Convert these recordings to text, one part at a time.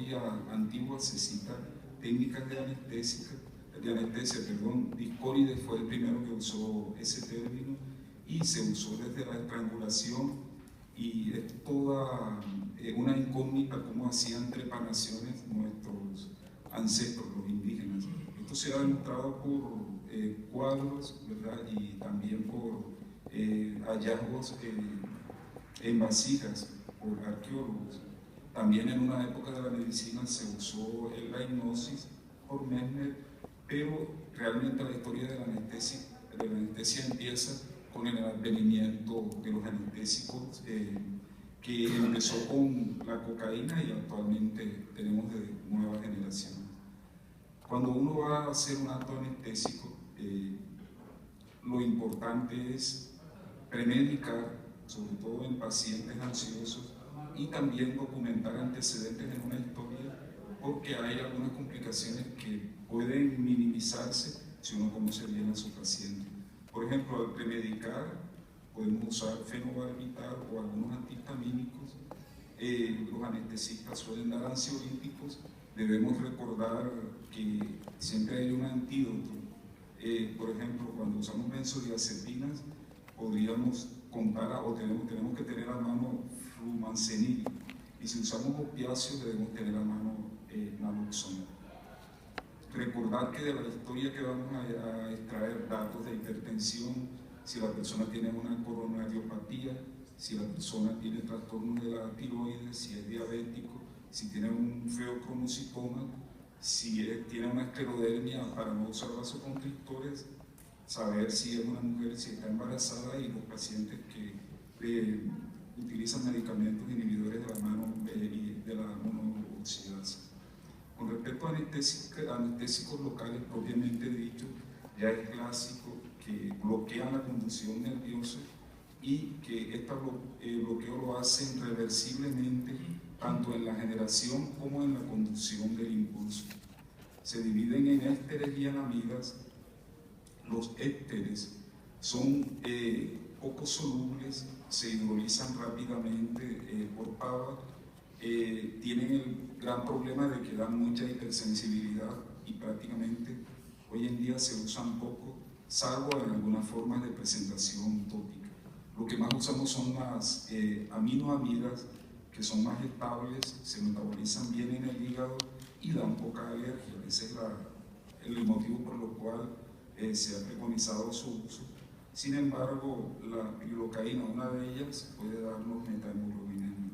historia antigua se cita técnicas de anestesia, Discórides fue el primero que usó ese término y se usó desde la estrangulación, y es toda una incógnita cómo hacían trepanaciones nuestros ancestros, los indígenas. Esto se ha demostrado por cuadros, ¿verdad? Y también por hallazgos en vasijas por arqueólogos. También en una época de la medicina se usó la hipnosis por Mesmer, pero realmente la historia de la anestesia empieza con el advenimiento de los anestésicos, que empezó con la cocaína y actualmente tenemos de nueva generación. Cuando uno va a hacer un acto anestésico, lo importante es premedicar, sobre todo en pacientes ansiosos, y también documentar antecedentes en una historia, porque hay algunas complicaciones que pueden minimizarse si uno conoce bien a su paciente. Por ejemplo, al premedicar podemos usar fenobarbital o algunos antihistamínicos. Los anestesistas suelen dar ansiolíticos. Debemos recordar que siempre hay un antídoto. Por ejemplo, cuando usamos benzodiazepinas, podríamos contar o tenemos que tener a mano flumancenil, y si usamos opiáceos debemos tener a mano naloxona. Recordar que de la historia que vamos a extraer datos de hipertensión, si la persona tiene una coronariopatía, si la persona tiene trastornos de la tiroides, si es diabético, si tiene un feocronocitoma, si tiene una esclerodermia, para no usar vasoconstrictores, saber si es una mujer, si está embarazada, y los pacientes que utilizan medicamentos inhibidores de la monooxidasa. Con respecto a anestésicos locales propiamente dicho, ya es clásico que bloquean la conducción nerviosa y que este bloqueo lo hacen reversiblemente tanto en la generación como en la conducción del impulso. Se dividen en ésteres y en amidas. Los ésteres son poco solubles, se hidrolizan rápidamente por PAVA, tienen el gran problema de que dan mucha hipersensibilidad y prácticamente hoy en día se usan poco, salvo en algunas formas de presentación tópica. Lo que más usamos son las aminoamidas, que son más estables, se metabolizan bien en el hígado y dan poca alergia. Ese es el motivo por lo cual se ha preconizado su uso. Sin embargo, la lidocaína, una de ellas, puede darnos metahemoglobinemia.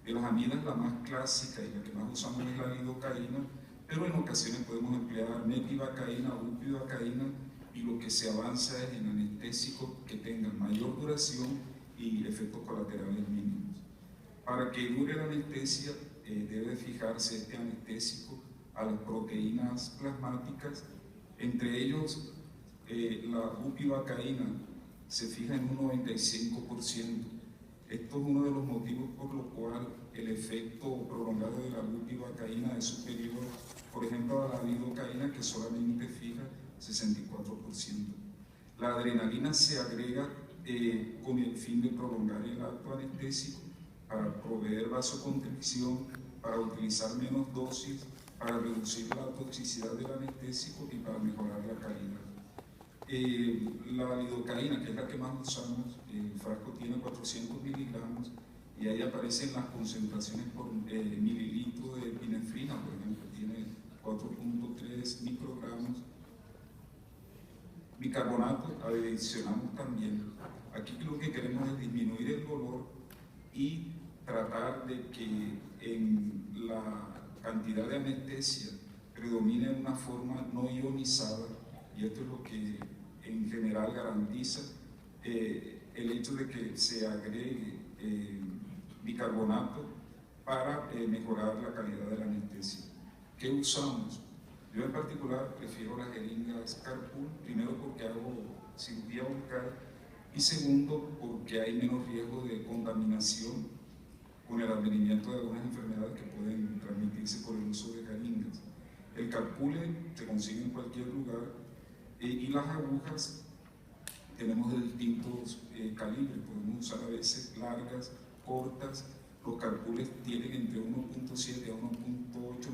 De las amidas, la más clásica y la que más usamos es la lidocaína, pero en ocasiones podemos emplear metivacaína, bupivacaína, y lo que se avanza es en anestésicos que tengan mayor duración y efectos colaterales mínimos. Para que dure la anestesia, debe fijarse este anestésico a las proteínas plasmáticas, entre ellos la bupivacaína se fija en un 95%. Esto es uno de los motivos por lo cual el efecto prolongado de la bupivacaína es superior, por ejemplo, a la lidocaína, que solamente fija 64%. La adrenalina se agrega con el fin de prolongar el acto anestésico, para proveer vasoconstricción, para utilizar menos dosis, para reducir la toxicidad del anestésico y para mejorar la calidad. La lidocaína, que es la que más usamos, el frasco tiene 400 miligramos y ahí aparecen las concentraciones por mililitro de epinefrina, por ejemplo, tiene 4.3 microgramos. Bicarbonato adicionamos también. Aquí lo que queremos es disminuir el dolor y tratar de que en la cantidad de anestesia predomine una forma no ionizada, y esto es lo que en general garantiza el hecho de que se agregue bicarbonato para mejorar la calidad de la anestesia. ¿Qué usamos? Yo en particular prefiero las jeringas Carpool, primero porque hago cirugía bucal y segundo porque hay menos riesgo de contaminación con el advenimiento de algunas enfermedades que pueden transmitirse por el uso de jeringas. El Carpule se consigue en cualquier lugar y las agujas tenemos de distintos calibres, podemos usar a veces largas, cortas. Los Carpules tienen entre 1.7 a 1.8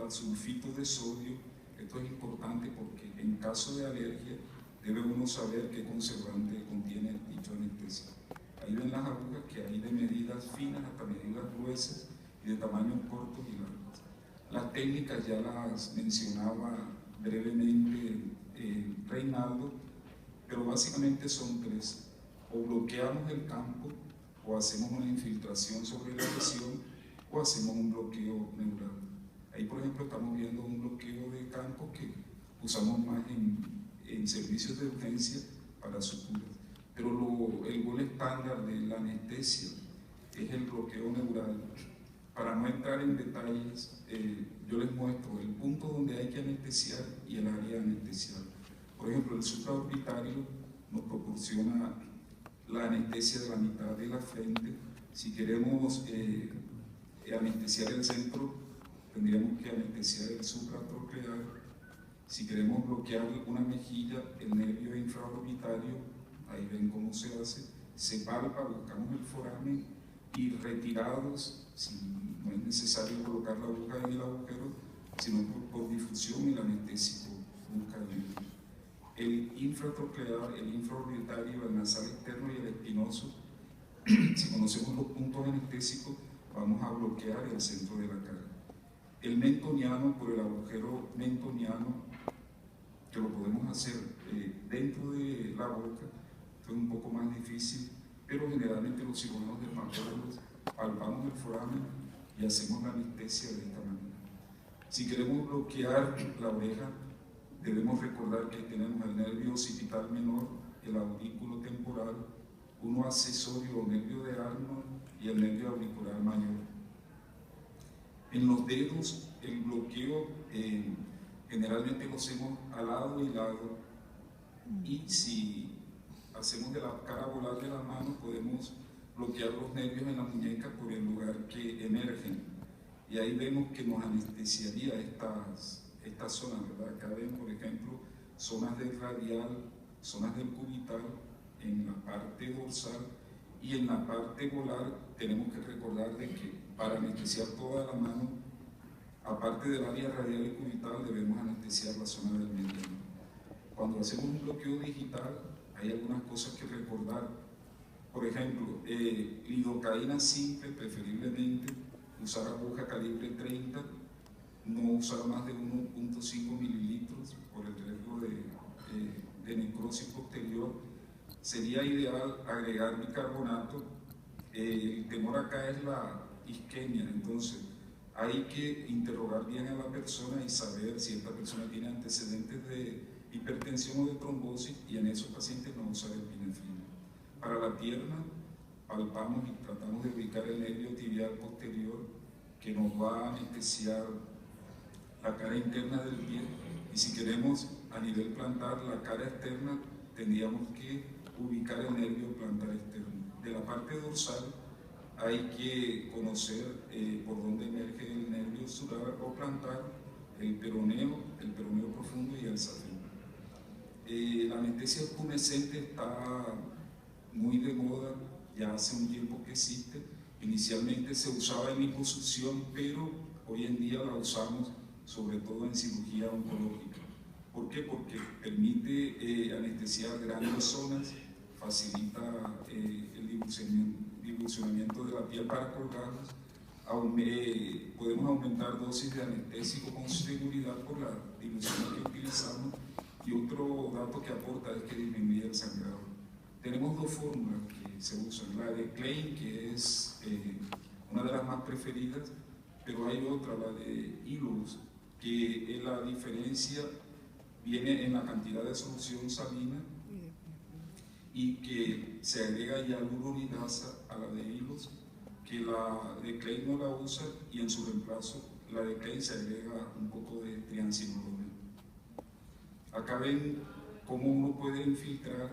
al sulfito de sodio. Esto es importante porque en caso de alergia debe uno saber qué conservante contiene dicho anestésico. Ahí ven las agujas que hay de medidas finas hasta medidas gruesas y de tamaños cortos y largos. Las técnicas ya las mencionaba brevemente Reinaldo, pero básicamente son tres: o bloqueamos el campo, o hacemos una infiltración sobre la lesión, o hacemos un bloqueo neural. Ahí, por ejemplo, estamos viendo un bloqueo de campo que usamos más en servicios de urgencia para suturas. Pero el gol estándar de la anestesia es el bloqueo neural. Para no entrar en detalles, yo les muestro el punto donde hay que anestesiar y el área anestesiada. Por ejemplo, el supraorbitario nos proporciona la anestesia de la mitad de la frente. Si queremos anestesiar el centro, tendríamos que anestesiar el supratroclear. Si queremos bloquear una mejilla, el nervio infraorbitario, ahí ven cómo se hace, se palpa, buscamos el foramen y retirados, si no es necesario colocar la aguja en el agujero, sino por difusión, el anestésico busca el nervio. El infratroclear, el infraorbitario, el nasal externo y el espinoso, si conocemos los puntos anestésicos, vamos a bloquear el centro de la cara. El mentoniano, por el agujero mentoniano, que lo podemos hacer dentro de la boca, esto es un poco más difícil, pero generalmente los cirujanos dermatólogos palpamos el foramen y hacemos la anestesia de esta manera. Si queremos bloquear la oreja, debemos recordar que tenemos el nervio occipital menor, el aurículo temporal, uno accesorio o nervio de Arnold y el nervio auricular mayor. En los dedos, el bloqueo generalmente lo hacemos a lado y lado, y si hacemos de la cara volar de la mano, podemos bloquear los nervios en la muñeca por el lugar que emergen, y ahí vemos que nos anestesiaría estas zonas, ¿verdad? Acá ven, por ejemplo, zonas del radial, zonas del cubital, en la parte dorsal, y en la parte volar tenemos que recordar de que para anestesiar toda la mano, aparte del área radial y cubital, debemos anestesiar la zona del mediano. Cuando hacemos un bloqueo digital, hay algunas cosas que recordar. Por ejemplo, lidocaína simple, preferiblemente usar aguja calibre 30, no usar más de 1.5 mililitros por el riesgo de necrosis posterior. Sería ideal agregar bicarbonato. El temor acá es la isquemia, entonces hay que interrogar bien a la persona y saber si esta persona tiene antecedentes de hipertensión o de trombosis, y en esos pacientes no usar epinefrina. Para la pierna, palpamos y tratamos de ubicar el nervio tibial posterior que nos va a anestesiar la cara interna del pie, y si queremos a nivel plantar la cara externa, tendríamos que ubicar el nervio plantar externo. De la parte dorsal hay que conocer por dónde emerge el nervio surar o plantar, el peroneo profundo y el safeno. La anestesia espumescente está muy de moda, ya hace un tiempo que existe. Inicialmente se usaba en liposucción, pero hoy en día la usamos sobre todo en cirugía oncológica. ¿Por qué? Porque permite anestesiar grandes zonas, facilita el dilucionamiento de la piel para colgarnos, podemos aumentar dosis de anestésico con seguridad por la dilución que utilizamos, y otro dato que aporta es que disminuye el sangrado. Tenemos dos fórmulas que se usan, la de Klein, que es una de las más preferidas, pero hay otra, la de Ilus, que la diferencia viene en la cantidad de solución salina, y que se agrega hialuronidasa a la de Ilus, que la de Klein no la usa, y en su reemplazo la de Klein se agrega un poco de triancinolona. Acá ven cómo uno puede infiltrar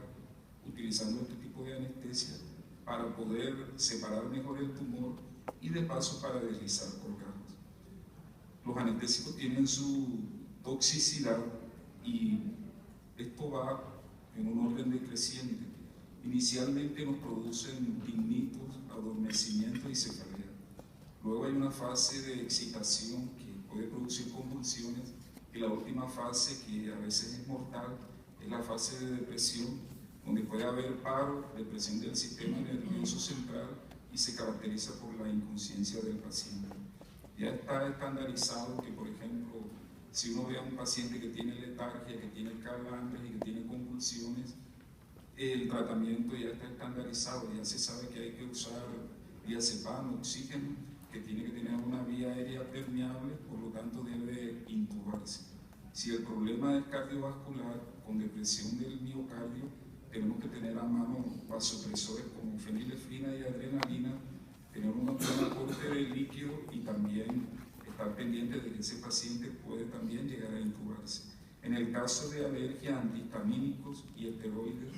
utilizando este tipo de anestesia para poder separar mejor el tumor y de paso para deslizar colgados. Los anestésicos tienen su toxicidad y esto va en un orden decreciente. Inicialmente nos producen tinnitus, adormecimiento y cefalea. Luego hay una fase de excitación que puede producir convulsiones, y la última fase, que a veces es mortal, es la fase de depresión, donde puede haber paro, depresión del sistema nervioso central y se caracteriza por la inconsciencia del paciente. Ya está estandarizado que, por ejemplo, si uno ve a un paciente que tiene letargia, que tiene calambres y que tiene convulsiones, el tratamiento ya está estandarizado, ya se sabe que hay que usar diazepam, oxígeno, que tiene que tener una vía aérea permeable, por lo tanto debe intubarse. Si el problema es cardiovascular, con depresión del miocardio, tenemos que tener a mano vasopresores como fenilefrina y adrenalina, tener una buena aporte de líquido y también estar pendiente de que ese paciente puede también llegar a intubarse. En el caso de alergia, antihistamínicos y esteroides.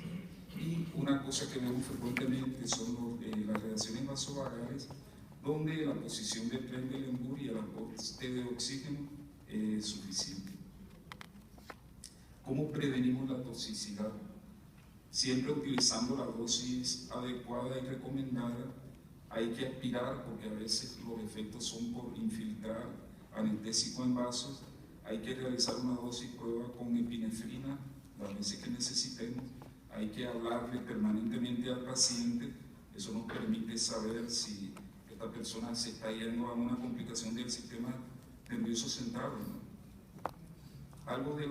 Y una cosa que vemos frecuentemente son las reacciones vasovagales, donde la posición de Trendelenburg y el aporte de oxígeno es suficiente. ¿Cómo prevenimos la toxicidad? Siempre utilizando la dosis adecuada y recomendada. Hay que aspirar, porque a veces los efectos son por infiltrar anestésico en vasos. Hay que realizar una dosis prueba con epinefrina las veces que necesitemos. Hay que hablarle permanentemente al paciente. Eso nos permite saber si esta persona se está yendo a una complicación del sistema nervioso central, ¿no? Algo de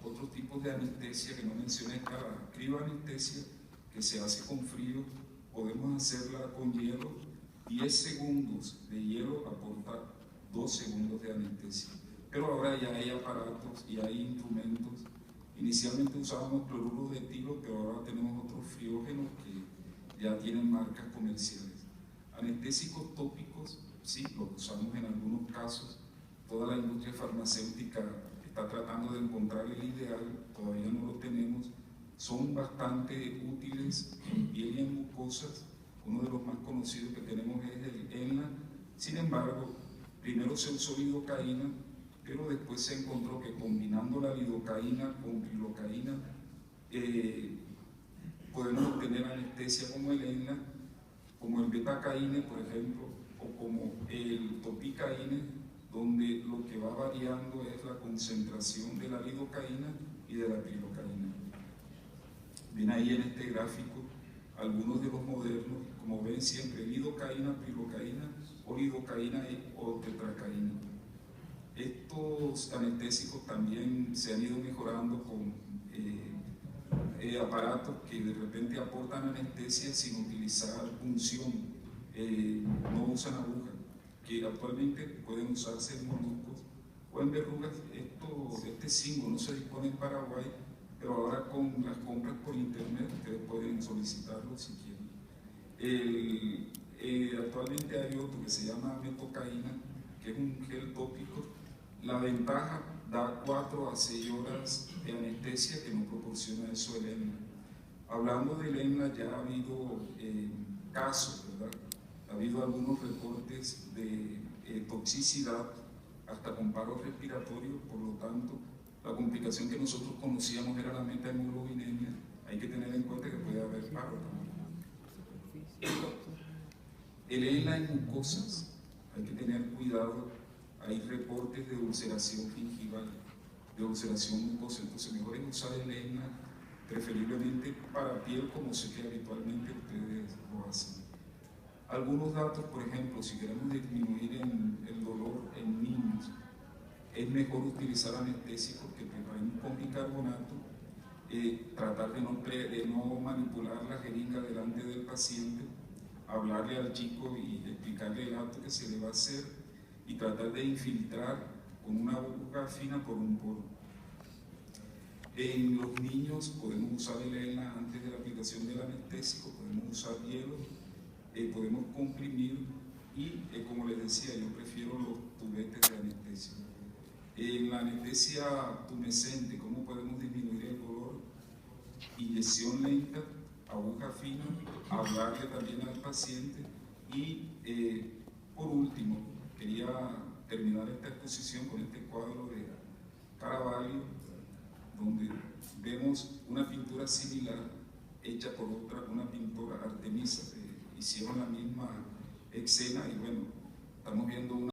otros tipos de anestesia que no mencioné está la crioanestesia, que se hace con frío. Podemos hacerla con hielo. 10 segundos de hielo aporta 2 segundos de anestesia. Pero ahora ya hay aparatos y hay instrumentos. Inicialmente usábamos cloruro de etilo, pero ahora tenemos otros friógenos que ya tienen marcas comerciales. Anestésicos tópicos, sí, los usamos en algunos casos. Toda la industria farmacéutica está tratando de encontrar el ideal, todavía no lo tenemos. Son bastante útiles en piel y en mucosas. Uno de los más conocidos que tenemos es el ENLA. Sin embargo, primero se usó lidocaína, pero después se encontró que combinando la lidocaína con prilocaína podemos obtener anestesia como el ENLA, como el betacaíne, por ejemplo, o como el topicaíne, donde lo que va variando es la concentración de la lidocaína y de la prilocaína. Ven ahí en este gráfico algunos de los modernos, como ven siempre lidocaína, prilocaína o lidocaína o tetracaína. Estos anestésicos también se han ido mejorando con aparatos que de repente aportan anestesia sin utilizar punción, no usan aguja, que actualmente pueden usarse en moluscos o en verrugas. Este símbolo no se dispone en Paraguay, pero ahora con las compras por internet ustedes pueden solicitarlo si quieren. Actualmente hay otro que se llama metocaína, que es un gel tópico. La ventaja, da 4 a 6 horas de anestesia, que no proporciona eso el ENLA. Hablando del ENLA, ya ha habido casos, ¿verdad? Ha habido algunos reportes de toxicidad, hasta con paro respiratorio. Por lo tanto, la complicación que nosotros conocíamos era la metahemoglobinemia. Hay que tener en cuenta que puede haber paro también. El ENLA en mucosas, hay que tener cuidado. Hay reportes de ulceración gingival, de ulceración mucosa, entonces mejor es usar el ENLA, preferiblemente para piel, como sé que habitualmente ustedes lo hacen. Algunos datos, por ejemplo, si queremos disminuir el dolor en niños, es mejor utilizar anestésicos que preparen con bicarbonato, tratar de no manipular la jeringa delante del paciente, hablarle al chico y explicarle el acto que se le va a hacer, y tratar de infiltrar con una aguja fina por un poro. En los niños podemos usar el ENLA antes de la aplicación del anestésico, podemos usar hielo, podemos comprimir y, como les decía, yo prefiero los tubetes de anestesia. En la anestesia tumescente, ¿cómo podemos disminuir el dolor? Inyección lenta, aguja fina, hablarle también al paciente y, por último, quería terminar esta exposición con este cuadro de Caravaggio, donde vemos una pintura similar hecha por una pintora, Artemisa. Hicieron la misma escena y bueno, estamos viendo una